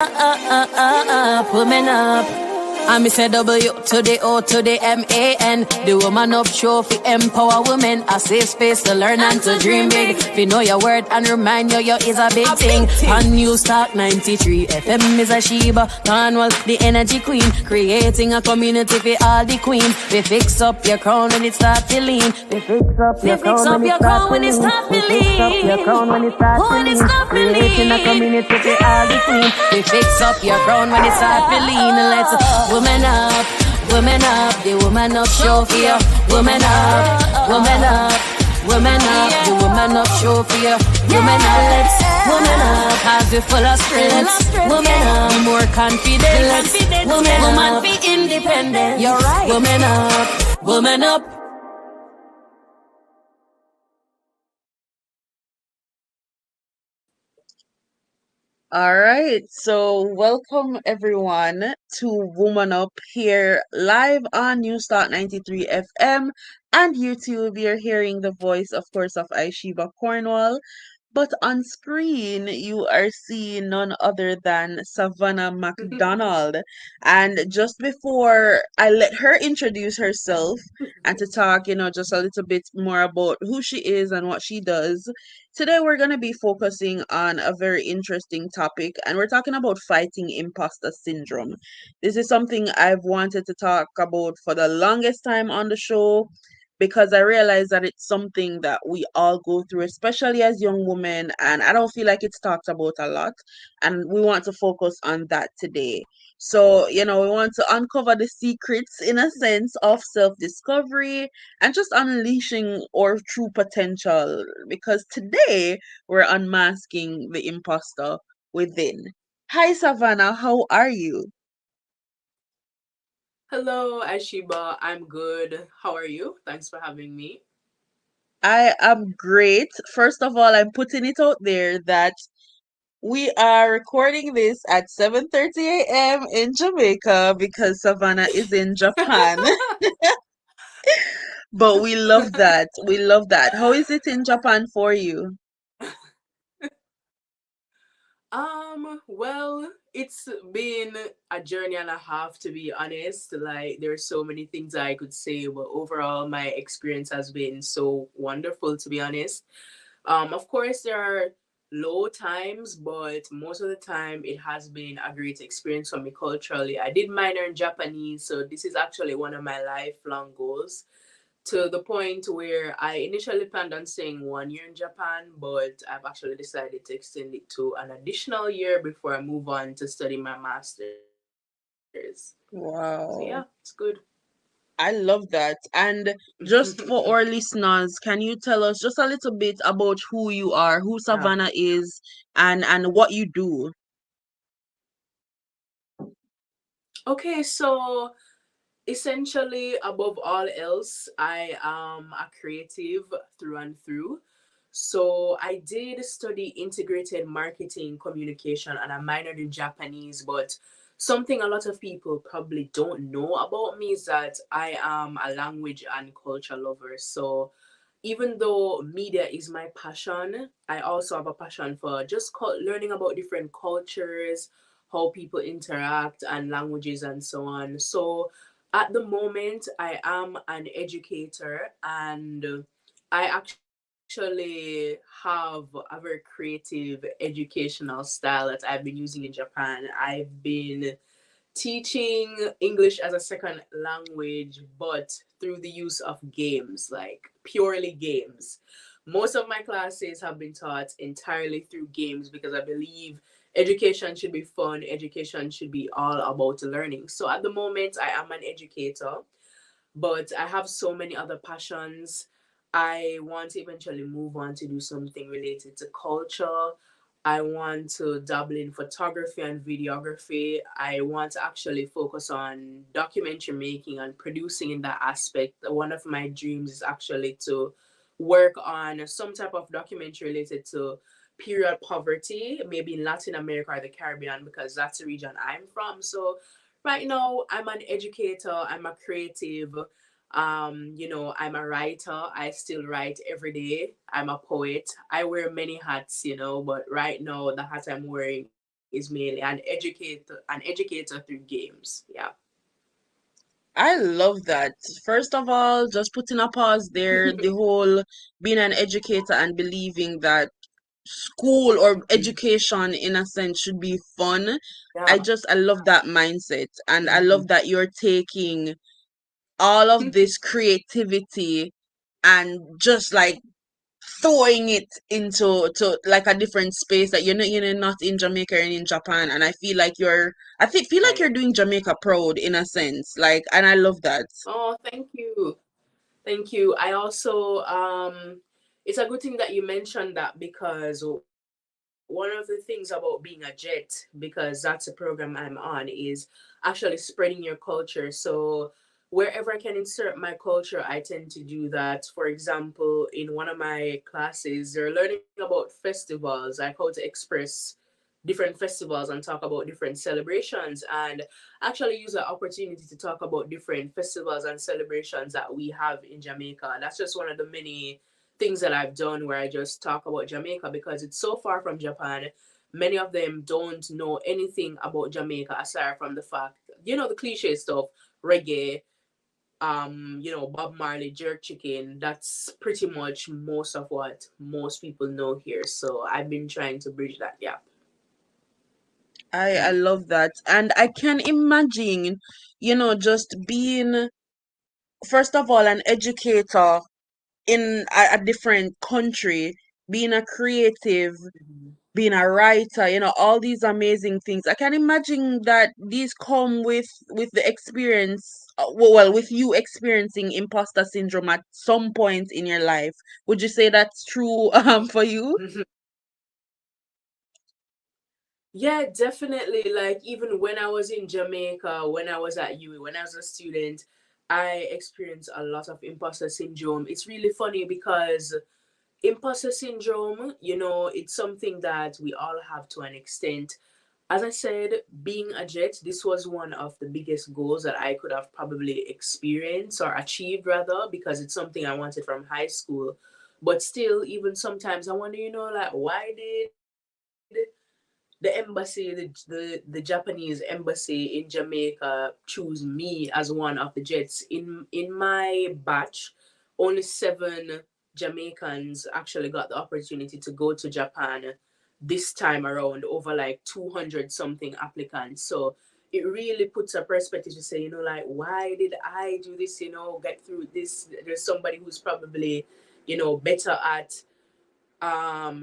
Women up. I miss a W to the O to the MAN. The woman up show fi empower women. A safe space to learn and to dream big. Fi know your word and remind you is a big thing. On News Talk 93 FM is a Sheba. Cornwall, the energy queen. Creating a community for all the queens. We fix up your crown when it start to lean. We fix up your crown when it start to lean. We fix up your crown when it start to lean. Creating a community for all the queens. We fix up your crown when it start to lean. Let's women up, women up, the woman up show for you. Women up, women up, women up, the woman up show for you. Women up, let's women up, as we full of strength. Women up, more confidence. Woman be independent. You're right. Women up, women up. All right, so welcome everyone to Woman Up here live on News Talk 93 FM and YouTube. You're hearing the voice, of course, of Aishiba Cornwall, but on screen you are seeing none other than Savannah McDonald. And just before I let her introduce herself and to talk, just a little bit more about who she is and what she does, today we're going to be focusing on a very interesting topic, and we're talking about fighting imposter syndrome. This is something I've wanted to talk about for the longest time on the show because I realize that it's something that we all go through, especially as young women, and I don't feel like it's talked about a lot. And we want to focus on that today. So, we want to uncover the secrets, in a sense, of self discovery and just unleashing our true potential. Because today we're unmasking the imposter within. Hi, Savannah, how are you? Hello, Ashiba. I'm good. How are you? Thanks for having me. I am great. First of all, I'm putting it out there that we are recording this at 7:30 a.m. in Jamaica because Savannah is in Japan. But we love that. We love that. How is it in Japan for you? Well, it's been a journey and a half, to be honest. Like, there's so many things I could say, but overall, my experience has been so wonderful, to be honest. Of course, there are low times, but most of the time, it has been a great experience for me culturally. I did minor in Japanese, so this is actually one of my lifelong goals, to the point where I initially planned on staying 1 year in Japan, but I've actually decided to extend it to an additional year before I move on to study my master's. So yeah, it's good. Wow. I love that. And just for our listeners, can you tell us just a little bit about who you are, who Yeah. Savannah is, and what you do? Okay, so essentially, above all else, I am a creative through and through. So I did study integrated marketing communication and I minored in Japanese, but something a lot of people probably don't know about me is that I am a language and culture lover. So even though media is my passion, I also have a passion for just learning about different cultures, how people interact, and languages, and so on. So at the moment, I am an educator and I actually have a very creative educational style that I've been using in Japan. I've been teaching English as a second language, but through the use of games, like purely games. Most of my classes have been taught entirely through games because I believe education should be fun, education should be all about learning. So at the moment, I am an educator, but I have so many other passions. I want to eventually move on to do something related to culture. I want to dabble in photography and videography. I want to actually focus on documentary making and producing in that aspect. One of my dreams is actually to work on some type of documentary related to period poverty, maybe in Latin America or the Caribbean, because that's the region I'm from. So right now, I'm an educator, I'm a creative, I'm a writer. I still write every day. I'm a poet. I wear many hats, but right now the hat I'm wearing is mainly an educator through games. Yeah. I love that. First of all, just putting a pause there, the whole being an educator and believing that school or education in a sense should be fun. Yeah. I love that mindset, and I Mhm. love that you're taking all of this creativity and just like throwing it into to like a different space that you're not in Jamaica and in Japan, and I feel like feel like you're Right. doing Jamaica proud in a sense, like, and I love that. Oh, thank you. Thank you. I also it's a good thing that you mentioned that, because one of the things about being a jet, because that's a program I'm on, is actually spreading your culture. So wherever I can insert my culture, I tend to do that. For example, in one of my classes, they're learning about festivals, like how to express different festivals and talk about different celebrations, and actually use the opportunity to talk about different festivals and celebrations that we have in Jamaica. That's just one of the many things that I've done where I just talk about Jamaica because it's so far from Japan. Many of them don't know anything about Jamaica aside from the fact, the cliche stuff, reggae, Bob Marley, jerk chicken. That's pretty much most of what most people know here. So I've been trying to bridge that gap. I love that, and I can imagine, just being, first of all, an educator in a different country, being a creative, Mhm. being a writer, all these amazing things. I can imagine that these come with the experience, well, with you experiencing imposter syndrome at some point in your life. Would you say that's true for you? Yeah, definitely. Like even when I was in Jamaica, when I was at UWI, when I was a student, I experienced a lot of imposter syndrome. It's really funny because imposter syndrome, it's something that we all have to an extent. As I said, being a jet, this was one of the biggest goals that I could have probably experienced or achieved rather, because it's something I wanted from high school. But still, even sometimes I wonder, like why did the embassy, the Japanese embassy in Jamaica choose me as one of the jets. In my batch, only 7 Jamaicans actually got the opportunity to go to Japan this time around, over like 200 something applicants. So it really puts a perspective to say, like, why did I do this, get through this? There's somebody who's probably, better at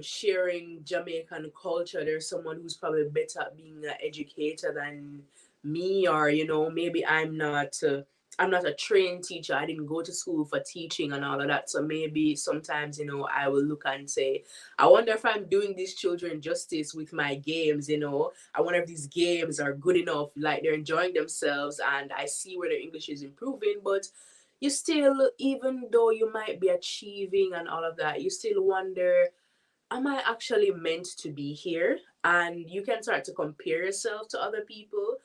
sharing Jamaican culture. There's someone who's probably better at being an educator than me, or maybe I'm not a trained teacher. I didn't go to school for teaching and all of that. So maybe sometimes, I will look and say, I wonder if I'm doing these children justice with my games. I wonder if these games are good enough, like they're enjoying themselves, and I see where their English is improving. But you still, even though you might be achieving and all of that, you still wonder, am I actually meant to be here? And you can start to compare yourself to other people.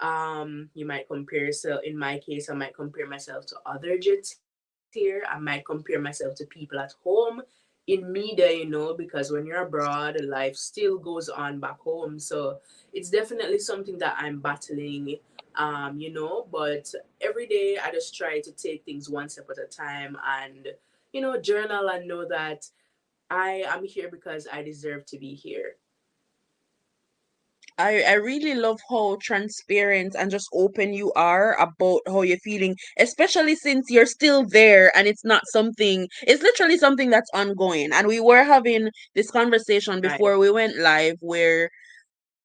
You might compare yourself. In my case, I might compare myself to other jets here. I might compare myself to people at home in media, because when you're abroad, life still goes on back home. So it's definitely something that I'm battling. But every day I just try to take things one step at a time, and journal and know that I am here because I deserve to be here. I really love how transparent and just open you are about how you're feeling, especially since you're still there and it's literally something that's ongoing. And we were having this conversation Right. before we went live where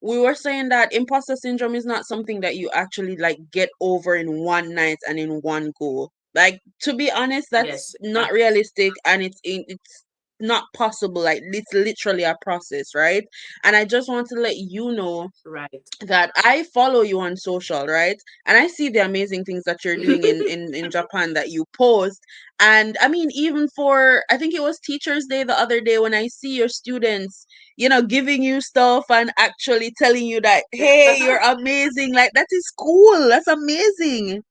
we were saying that imposter syndrome is not something that you actually like get over in one night and in one go. Like, to be honest, that's Yes, not exactly. realistic, and it's not possible. Like, it's literally a process, right? And I just want to let you know Right. that I follow you on social, right? And I see the amazing things that you're doing in Japan that you post. And I mean, even for, I think it was Teachers Day the other day, when I see your students, giving you stuff and actually telling you that, hey, you're amazing. Like, that is cool. That's amazing.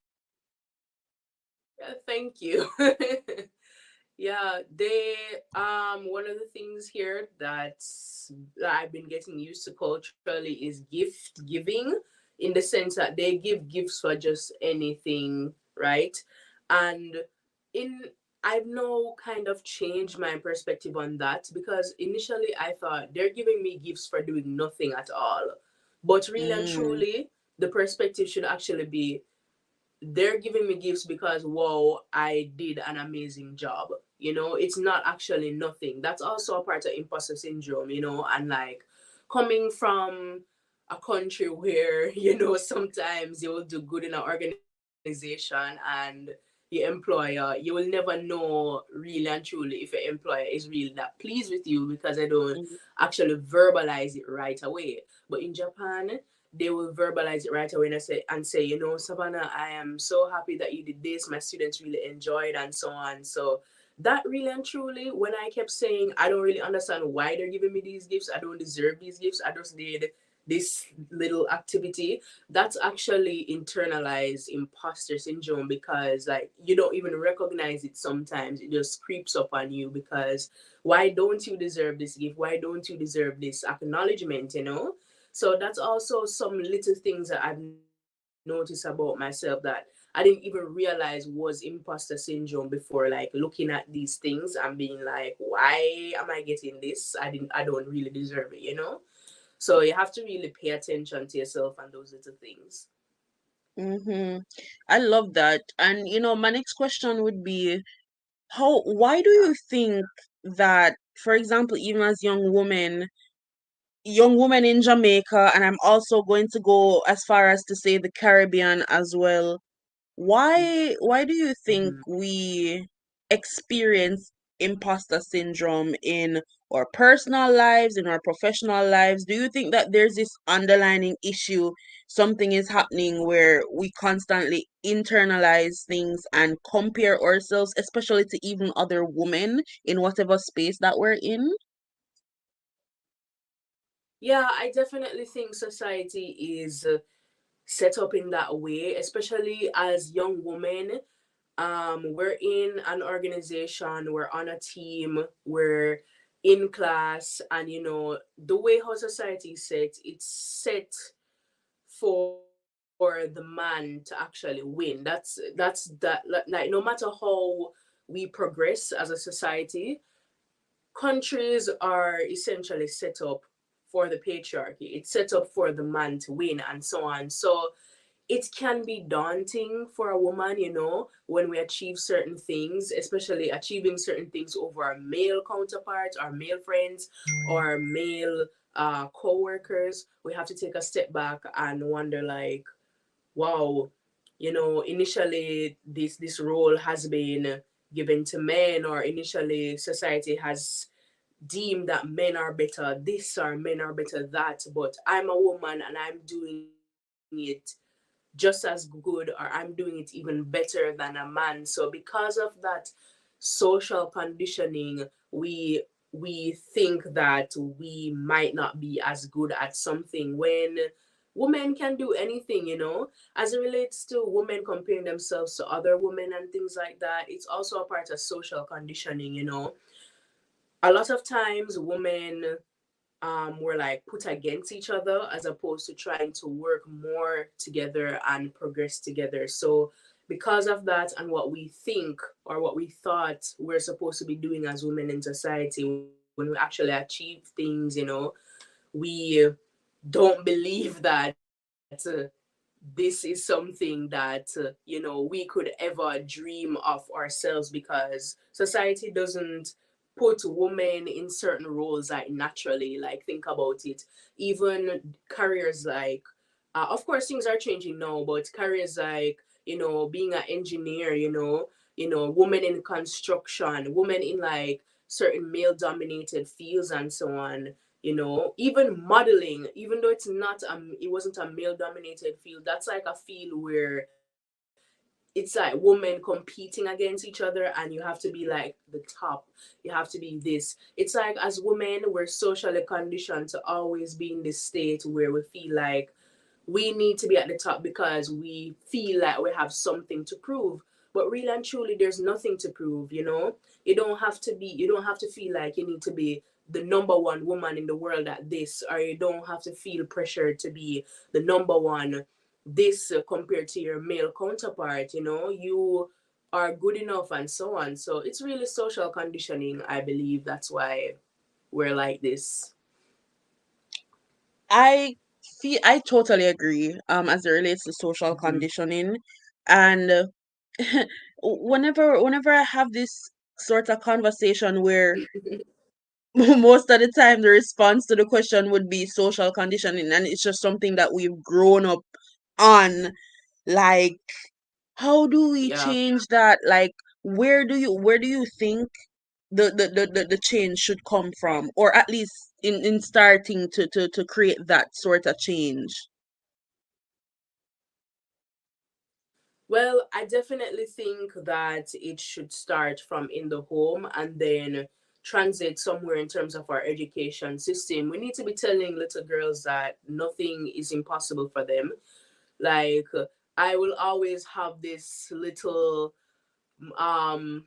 Yeah, thank you. Yeah, they one of the things here that I've been getting used to culturally is gift giving, in the sense that they give gifts for just anything, right? And in I've now kind of changed my perspective on that, because initially I thought they're giving me gifts for doing nothing at all. But really and Mm, truly, the perspective should actually be they're giving me gifts because wow, I did an amazing job. It's not actually nothing. That's also a part of imposter syndrome, and like coming from a country where sometimes you will do good in an organization, and your employer, you will never know really and truly if your employer is really that pleased with you, because they don't mm, actually verbalize it right away. But in Japan, they will verbalize it right away and say, Savannah, I am so happy that you did this. My students really enjoyed, and so on. So that really and truly, when I kept saying I don't really understand why they're giving me these gifts, I don't deserve these gifts, I just did this little activity, that's actually internalized imposter syndrome, because like you don't even recognize it sometimes. It just creeps up on you, because why don't you deserve this gift? Why don't you deserve this acknowledgement? So that's also some little things that I've noticed about myself that I didn't even realize was imposter syndrome before, like looking at these things and being like, why am I getting this? I don't really deserve it? So you have to really pay attention to yourself and those little things. mm-hmm. I love that. And my next question would be, why do you think that, for example, even as young women in Jamaica, and I'm also going to go as far as to say the Caribbean as well, why do you Mm-hmm. think we experience imposter syndrome in our personal lives, in our professional lives? Do you think that there's this underlining issue, something is happening where we constantly internalize things and compare ourselves, especially to even other women in whatever space that we're in? Yeah, I definitely think society is set up in that way, especially as young women. We're in an organization, we're on a team, we're in class, and the way how society is set, it's set for the man to actually win. Like no matter how we progress as a society, countries are essentially set up for the patriarchy. It's set up for the man to win, and so on. So it can be daunting for a woman, when we achieve certain things, especially achieving certain things over our male counterparts, our male friends, or male co-workers. We have to take a step back and wonder, like, wow, initially this role has been given to men, or initially society has deemed that men are better this or men are better that, but I'm a woman and I'm doing it just as good, or I'm doing it even better than a man. So because of that social conditioning, we think that we might not be as good at something, when women can do anything, as it relates to women comparing themselves to other women and things like that. It's also a part of social conditioning. A lot of times women were like put against each other, as opposed to trying to work more together and progress together. So because of that, and what we think or what we thought we're supposed to be doing as women in society, when we actually achieve things, we don't believe that this is something that we could ever dream of ourselves, because society doesn't put women in certain roles like naturally. Like, think about it. Even careers like of course things are changing now, but careers like being an engineer, women in construction, women in like certain male dominated fields, and so on. Even modeling, even though it wasn't a male dominated field, that's like a field where it's like women competing against each other, and you have to be like the top, you have to be this. It's like as women, we're socially conditioned to always be in this state where we feel like we need to be at the top, because we feel like we have something to prove. but really and truly there's nothing to prove, you know. You don't have to feel like you need to be the number one woman in the world at this, or you don't have to feel pressure to be the number one this compared to your male counterpart, you know. You are good enough and so on. So it's really social conditioning, I believe. That's why we're like this. I I totally agree, as it relates to social Hmm. conditioning. And whenever I have this sort of conversation where most of the time the response to the question would be social conditioning, and it's just something that we've grown up on. Like, how do we Yeah. change that? Like, where do you think the change should come from, or at least in starting to create that sort of change? Well, I definitely think that it should start from in the home and then transit somewhere in terms of our education system. We need to be telling little girls that nothing is impossible for them. Like, I will always have this little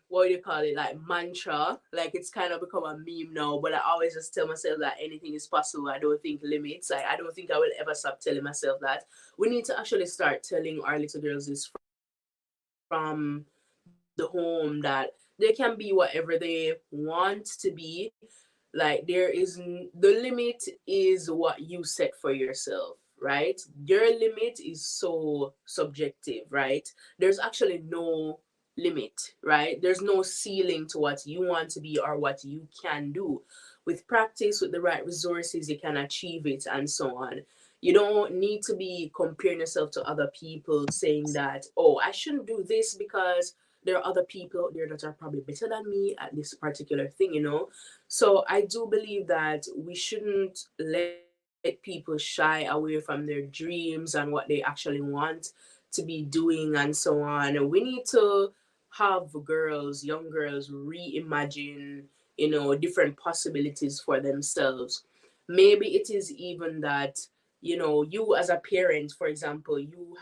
what do you call it, like mantra, like it's kind of become a meme now, but I always just tell myself that anything is possible. I don't think limits, like I don't think I will ever stop telling myself that. We need to actually start telling our little girls this from the home, that they can be whatever they want to be. Like the limit is what you set for yourself, right? Your limit is so subjective, right? There's actually no limit, right? There's no ceiling to what you want to be or what you can do. With practice, with the right resources, you can achieve it and so on. You don't need to be comparing yourself to other people, saying that, oh, I shouldn't do this because there are other people out there that are probably better than me at this particular thing, you know. So I do believe that we shouldn't let people shy away from their dreams and what they actually want to be doing and so on. We need to have girls, young girls, reimagine, you know, different possibilities for themselves. Maybe it is even that, you know, you as a parent, for example, you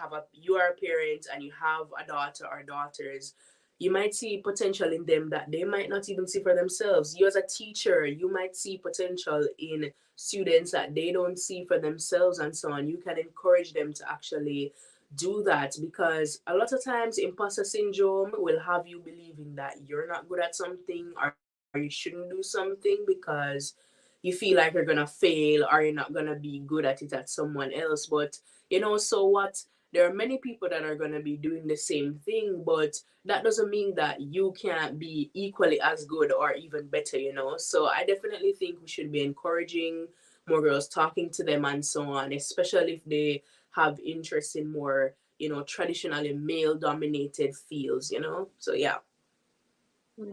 are a parent and you have a daughter or daughters, you might see potential in them that they might not even see for themselves. You as a teacher, you might see potential in students that they don't see for themselves and so on. You can encourage them to actually do that, because a lot of times imposter syndrome will have you believing that you're not good at something or you shouldn't do something because you feel like you're gonna fail or you're not gonna be good at it at someone else. But you know, so what? There are many people that are gonna be doing the same thing, but that doesn't mean that you can't be equally as good or even better, you know. So I definitely think we should be encouraging more girls, talking to them and so on, especially if they have interest in more, you know, traditionally male dominated fields, you know. So yeah.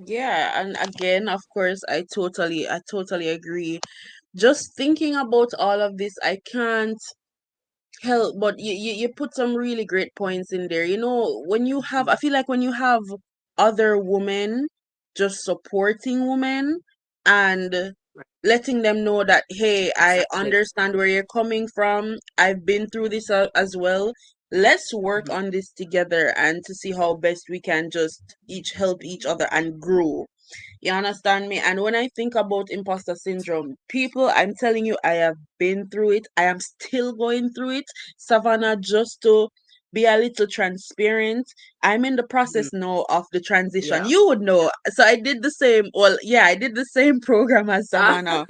Yeah, and again, of course, I totally agree. Just thinking about all of this, I can't help but you put some really great points in there. You know, when you have, I feel like when you have other women just supporting women and Right. letting them know that, hey, I Exactly. understand where you're coming from, I've been through this as well, let's work Mhm. on this together and to see how best we can just each help each other and grow. You understand me? And when I think about imposter syndrome, people, I'm telling you, I have been through it. I am still going through it. Savannah, just to be a little transparent, I'm in the process Mhm. now of the transition. Yeah. You would know. So I did the same, well, yeah, I did the same program as Savannah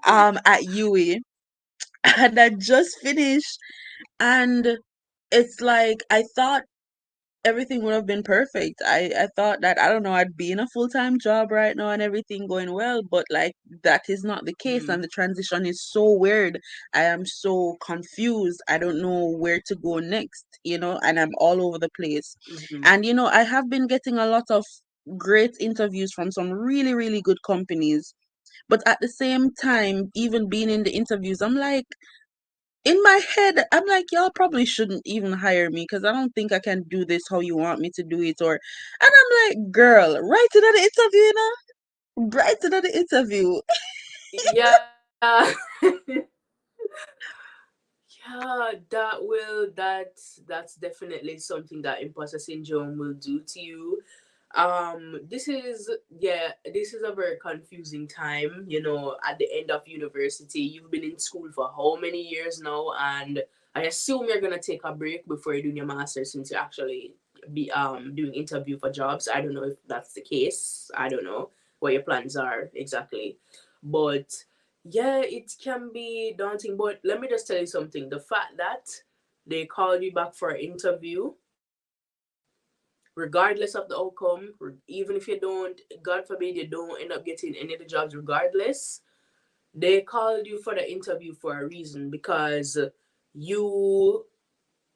at UE. And I just finished. And it's like I thought everything would have been perfect. I thought that, I don't know, I'd be in a full-time job right now and everything going well, but like that is not the case, Mhm. and the transition is so weird. I am so confused. I don't know where to go next, and I'm all over the place. Mhm. And I have been getting a lot of great interviews from some really, really good companies. But at the same time, even being in the interviews, I'm like, in my head, I'm like, y'all probably shouldn't even hire me because I don't think I can do this how you want me to do it. And I'm like, girl, write it at the interview, write it at the interview. Yeah. Yeah, That's definitely something that imposter syndrome will do to you. This is, yeah, this is a very confusing time, at the end of university. You've been in school for how many years now? And I assume you're gonna take a break before you're doing your master's, since you actually be doing interview for jobs. I don't know if that's the case. I don't know what your plans are exactly. But yeah, it can be daunting. But let me just tell you something. The fact that they called you back for an interview, regardless of the outcome, even if you don't, God forbid, you don't end up getting any of the jobs, regardless, they called you for the interview for a reason, because you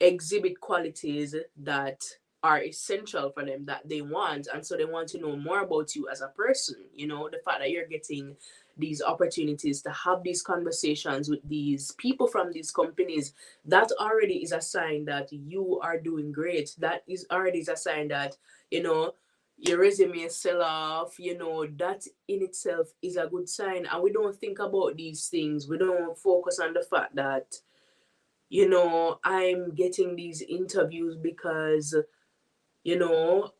exhibit qualities that are essential for them, that they want, and so they want to know more about you as a person. The fact that you're getting these opportunities to have these conversations with these people from these companies, that already is a sign that you are doing great. That is already is a sign that, you know your resume sell off. That in itself is a good sign. And we don't think about these things. We don't focus on the fact that, I'm getting these interviews because, you know,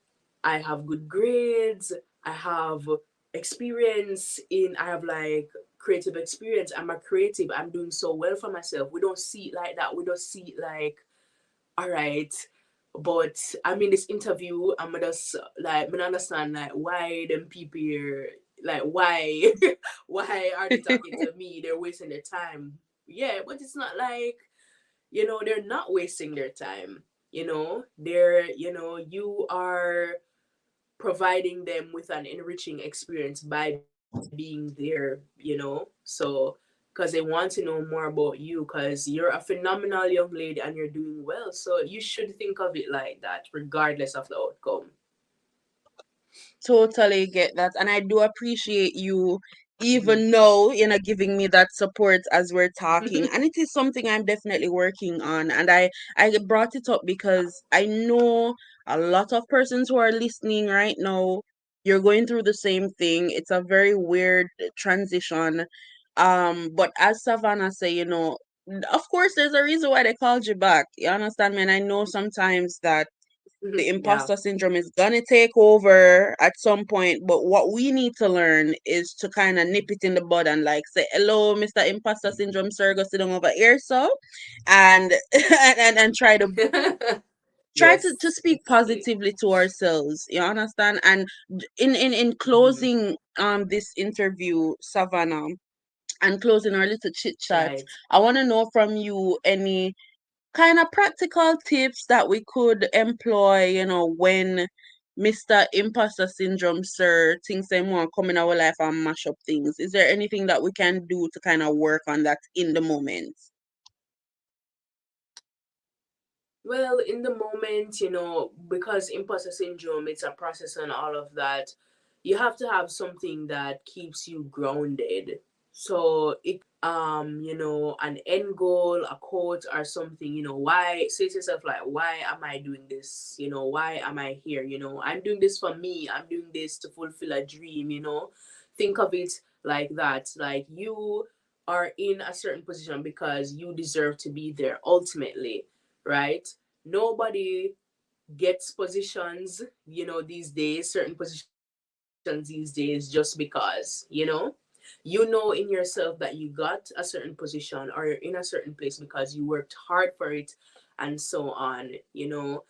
I have good grades, I have I have like creative experience. I'm a creative, I'm doing so well for myself. We don't see it like that. We don't see it like, all right, but I'm in this interview, I'm just like, I understand like why them people here, like why, why are they talking to me? They're wasting their time. Yeah, but it's not like, they're not wasting their time. You are providing them with an enriching experience by being there. So because they want to know more about you, because you're a phenomenal young lady and you're doing well, so you should think of it like that regardless of the outcome. Totally get that. And I do appreciate you Mhm. even now, giving me that support as we're talking. And it is something I'm definitely working on. And I brought it up because I know a lot of persons who are listening right now, you're going through the same thing. It's a very weird transition. But as Savannah say, of course there's a reason why they called you back. You understand me? And I know sometimes that the Yeah. imposter syndrome is gonna take over at some point. But what we need to learn is to kind of nip it in the bud and like say, "Hello, Mr. Imposter Syndrome, sir, go sit down over here, so," and and try to Yes, speak exactly. positively to ourselves. You understand? And in Mhm. closing this interview, Savannah, and closing our little chit chat, Right. I want to know from you any kind of practical tips that we could employ, when Mr. Imposter Syndrome, sir, thinks they want to come in our life and mash up things. Is there anything that we can do to kind of work on that in the moment? Well, in the moment, because imposter syndrome, it's a process and all of that, you have to have something that keeps you grounded. So it could be, an end goal, a quote, or something. Why, say to yourself, like, why am I doing this? Why am I here? I'm doing this for me. I'm doing this to fulfill a dream. Think of it like that. Like, you are in a certain position because you deserve to be there ultimately, right? Nobody gets positions, these days, certain positions these days, just because. You know in yourself that you got a certain position or you're in a certain place because you worked hard for it, and so on. You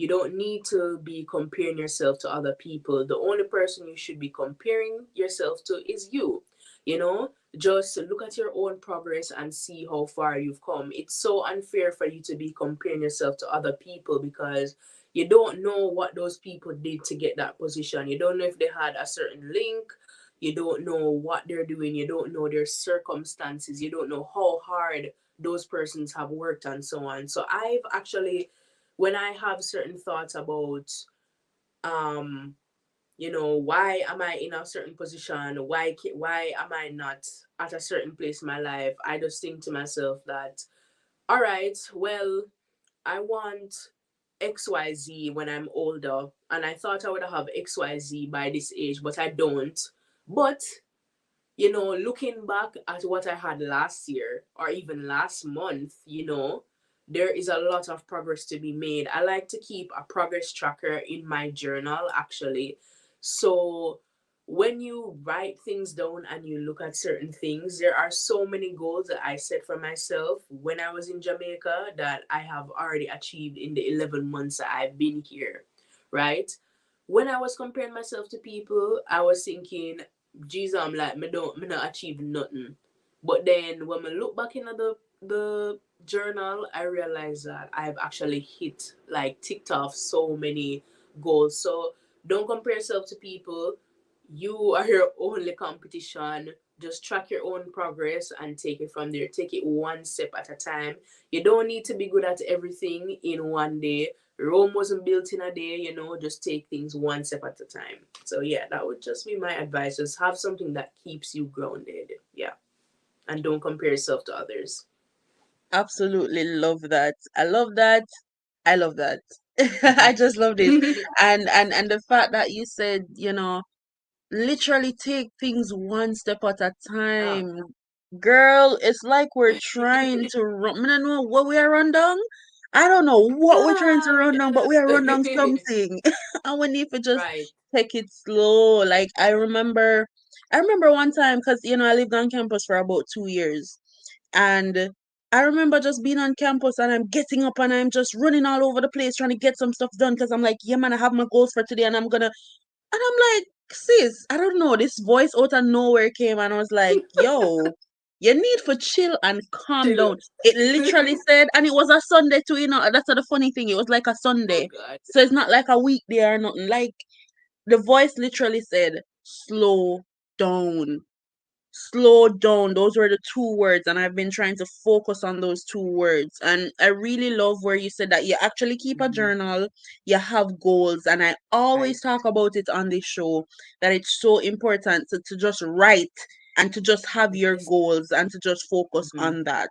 don't need to be comparing yourself to other people. The only person you should be comparing yourself to is you. Just look at your own progress and see how far you've come. It's so unfair for you to be comparing yourself to other people, because you don't know what those people did to get that position. You don't know if they had a certain link. You don't know what they're doing. You don't know their circumstances. You don't know how hard those persons have worked, and so on. So I've actually, when I have certain thoughts about, um, why am I in a certain position? Why am I not at a certain place in my life? I just think to myself that, all right, well, I want XYZ when I'm older, and I thought I would have XYZ by this age, but I don't. But looking back at what I had last year or even last month, there is a lot of progress to be made. I like to keep a progress tracker in my journal, actually. So when you write things down and you look at certain things, there are so many goals that I set for myself when I was in Jamaica that I have already achieved in the 11 months that I've been here, right? When I was comparing myself to people, I was thinking, geez, I'm like, me not achieve nothing. But then when I look back in the journal, I realized that I've actually hit, like, ticked off so many goals. So don't compare yourself to people. You are your only competition. Just track your own progress and take it from there. Take it one step at a time. You don't need to be good at everything in one day. Rome wasn't built in a day, just take things one step at a time. So yeah, that would just be my advice. Just have something that keeps you grounded. Yeah. And don't compare yourself to others. Absolutely love that. I love that. I love that. I just love it. And the fact that you said, literally take things one step at a Yeah. time. Girl, it's like we're trying to run. I don't know what we are run down. I don't know what we're trying to run down, but we are run down something. And we need to just Right. take it slow. Like I remember one time because I lived on campus for about 2 years. And I remember just being on campus and I'm getting up and I'm just running all over the place trying to get some stuff done because I'm like, yeah, man, I have my goals for today and I'm like, sis, I don't know. This voice out of nowhere came and I was like, yo, you need for chill and calm Chill. down. It literally said, and it was a Sunday too, that's the funny thing. It was like a Oh Sunday. God. So it's not like a weekday or nothing. Like the voice literally said, slow down. Slow down. Those were the two words, and I've been trying to focus on those two words. And I really love where you said that you actually keep a Mm-hmm. journal, you have goals, and I always Right. talk about it on this show that it's so important to just write and to just have your Yes. goals and to just focus Mm-hmm. on that.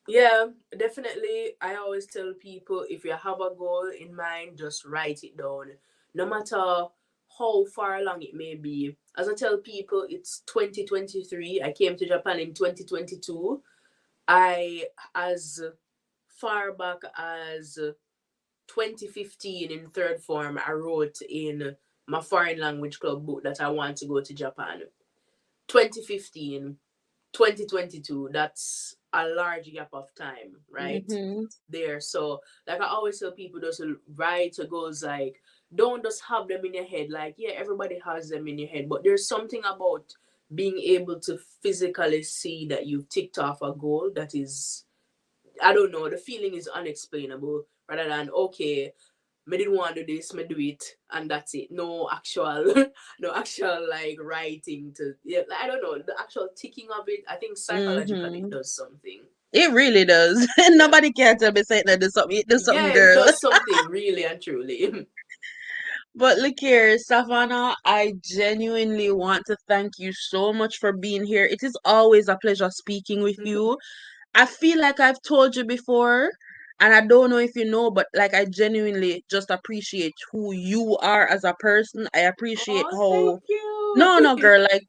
Yeah, definitely. I always tell people, if you have a goal in mind, just write it down. No matter how far along it may be. As I tell people, it's 2023. I came to Japan in 2022. I, as far back as 2015 in third form, I wrote in my foreign language club book that I want to go to Japan. 2015, 2022, that's a large gap of time, right? Mm-hmm. There. So, like I always tell people, just write goals, like, don't just have them in your head. Like, yeah, everybody has them in your head, but there's something about being able to physically see that you've ticked off a goal that is, I don't know, the feeling is unexplainable, rather than, okay, me didn't want to do this, me do it, and that's it. No actual, no actual, like, writing to, yeah, like, I don't know, the actual ticking of it. I think psychologically it Mm-hmm. does something. It really does. Yeah, Nobody can tell me saying that there's something, yeah, it girl. does something, really and truly. But look here, Savannah, I genuinely want to thank you so much for being here. It is always a pleasure speaking with you. I feel like I've told you before, and I don't know if you know, but like I genuinely just appreciate who you are as a person. I appreciate Oh, how thank you. no, no, girl, like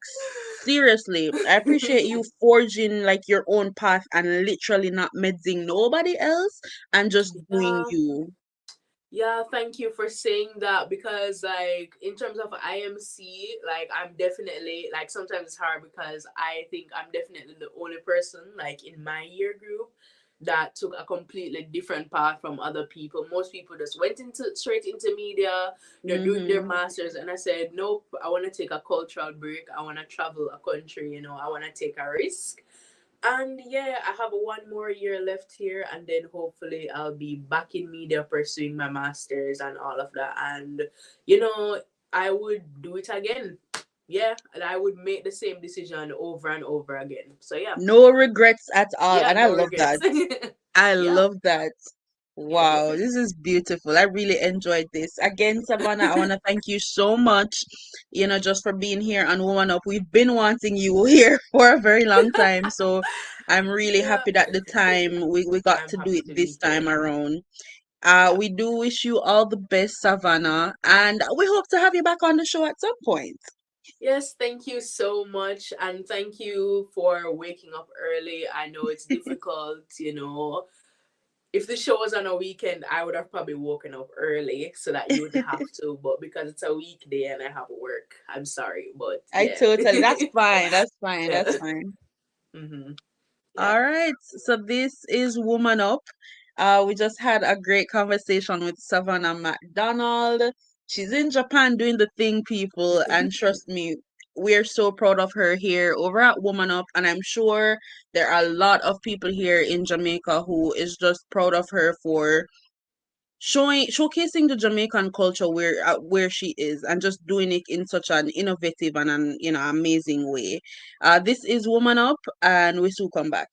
seriously, I appreciate you forging like your own path and literally not meddling nobody else and just doing Yeah. you. Yeah, thank you for saying that, because, like, in terms of IMC, like, I'm definitely, like, sometimes it's hard because I think I'm definitely the only person, like, in my year group that took a completely different path from other people. Most people just went into straight into media, they're doing their Mm-hmm. masters, and I said, nope, I want to take a cultural break. I want to travel a country, I want to take a risk. And yeah, I have one more year left here, and then hopefully I'll be back in media pursuing my masters and all of that. And you know, I would do it again. Yeah, and I would make the same decision over and over again. So yeah, No regrets at all. yeah, And I no love that. regrets. I Yeah, love that. Wow, this is beautiful. I really enjoyed this. Again, Savannah, I want to thank you so much, just for being here on Woman Up. We've been wanting you here for a very long time. So I'm really yeah. happy that the time we got I'm to do happy it to this be time here. around. Yeah. We do wish you all the best, Savannah, and we hope to have you back on the show at some point. Yes, thank you so much. And thank you for waking up early. I know it's difficult, you know. If the show was on a weekend, I would have probably woken up early so that you wouldn't have to. But because it's a weekday and I have work, I'm sorry. But I yeah. totally, that's fine. That's fine. Yeah. That's fine. Mm-hmm. Yeah. All right. So this is Woman Up. We just had a great conversation with Savannah McDonald. She's in Japan doing the thing, people, and trust me, we're so proud of her here over at Woman Up, and I'm sure there are a lot of people here in Jamaica who is just proud of her for showcasing the Jamaican culture where she is and just doing it in such an innovative and an amazing way. This is Woman Up, and we soon come back.